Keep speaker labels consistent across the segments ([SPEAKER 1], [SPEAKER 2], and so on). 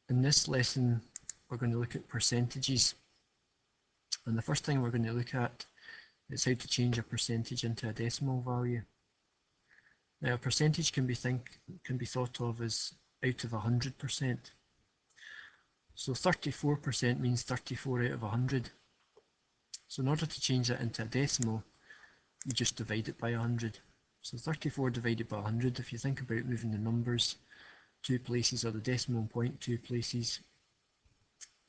[SPEAKER 1] In this lesson, we're going to look at percentages. And the first thing we're going to look at is how to change a percentage into a decimal value. Now, a percentage can be thought of as out of 100%. So 34% means 34 out of 100. So in order to change that into a decimal, you just divide it by 100. So 34 divided by 100, if you think about moving the numbers 2 places or the decimal point 2 places,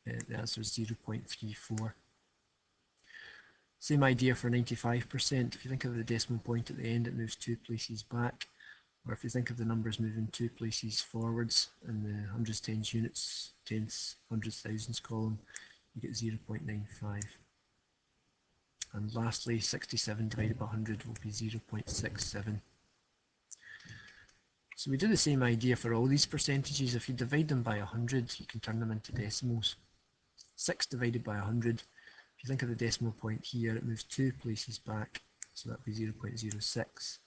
[SPEAKER 1] the answer is 0.34. Same idea for 95%. If you think of the decimal point at the end, it moves 2 places back. Or if you think of the numbers moving 2 places forwards in the hundreds, tens, units, tenths, hundreds, thousands column, you get 0.95. And lastly, 67 divided by 100 will be 0.67. So we do the same idea for all these percentages. If you divide them by 100, you can turn them into decimals. 6 divided by 100, if you think of the decimal point here, it moves 2 places back, so that would be 0.06.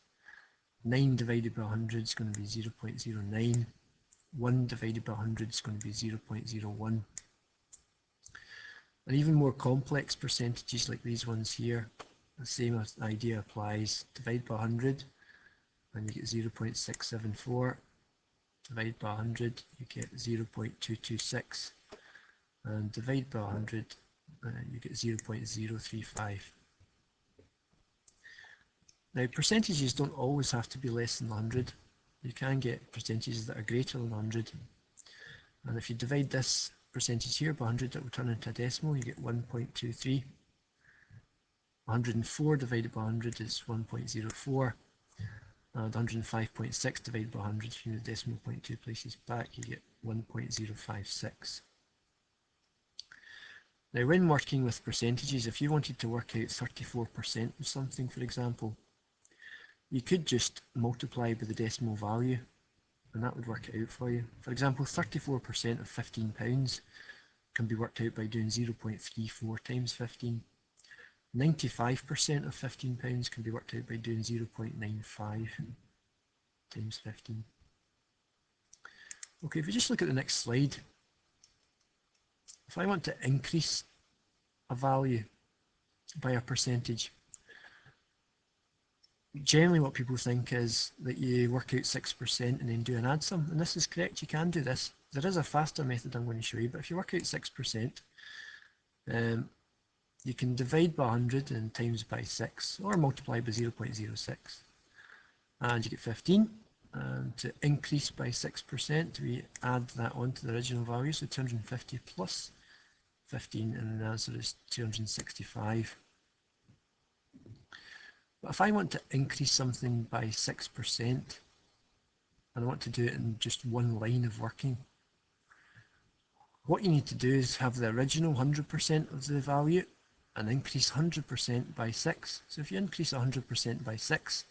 [SPEAKER 1] 9 divided by 100 is going to be 0.09. 1 divided by 100 is going to be 0.01. And even more complex percentages like these ones here, the same idea applies. Divide by 100 and you get 0.674. Divide by 100, you get 0.226. And divide by 100, you get 0.035. Now, percentages don't always have to be less than 100. You can get percentages that are greater than 100. And if you divide this percentage here by 100, it will turn into a decimal. You get 1.23. 104 divided by 100 is 1.04. And 105.6 divided by 100, if you move the decimal point 2 places back, you get 1.056. Now, when working with percentages, if you wanted to work out 34% of something, for example, you could just multiply by the decimal value and that would work it out for you. For example, 34% of £15 can be worked out by doing 0.34 times 15. 95% of £15 can be worked out by doing 0.95 times 15. Okay, if we just look at the next slide, if I want to increase a value by a percentage, generally what people think is that you work out 6% and then do an add sum, and this is correct, you can do this. There is a faster method I'm going to show you, but if you work out 6%, you can divide by 100 and times by 6, or multiply by 0.06, and you get 15. And to increase by 6%, we add that on to the original value, so 250 plus 15, and the answer is 265. But if I want to increase something by 6%, and I want to do it in just one line of working, what you need to do is have the original 100% of the value and increase 100% by 6. So if you increase 100% by 6,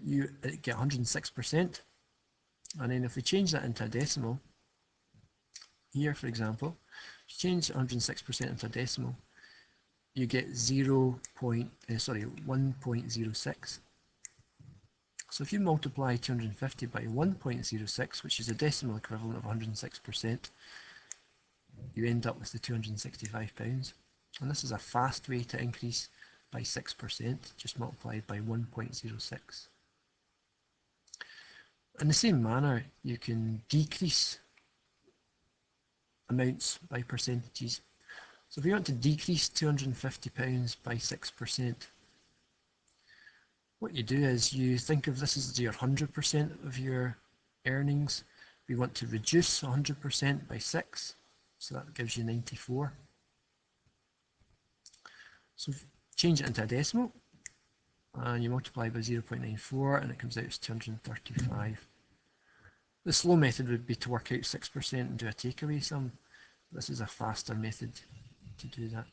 [SPEAKER 1] you get 106%. And then if we change that into a decimal, here for example, if you change 106% into a decimal, you get 1.06. So if you multiply 250 by 1.06, which is a decimal equivalent of 106%, you end up with the £265. And this is a fast way to increase by 6%, just multiplied by 1.06. In the same manner, you can decrease amounts by percentages. So if you want to decrease £250 by 6%, what you do is you think of this as your 100% of your earnings. We want to reduce 100% by 6, so that gives you 94. So change it into a decimal, and you multiply by 0.94, and it comes out as 235. The slow method would be to work out 6% and do a takeaway sum. This is a faster method to do that.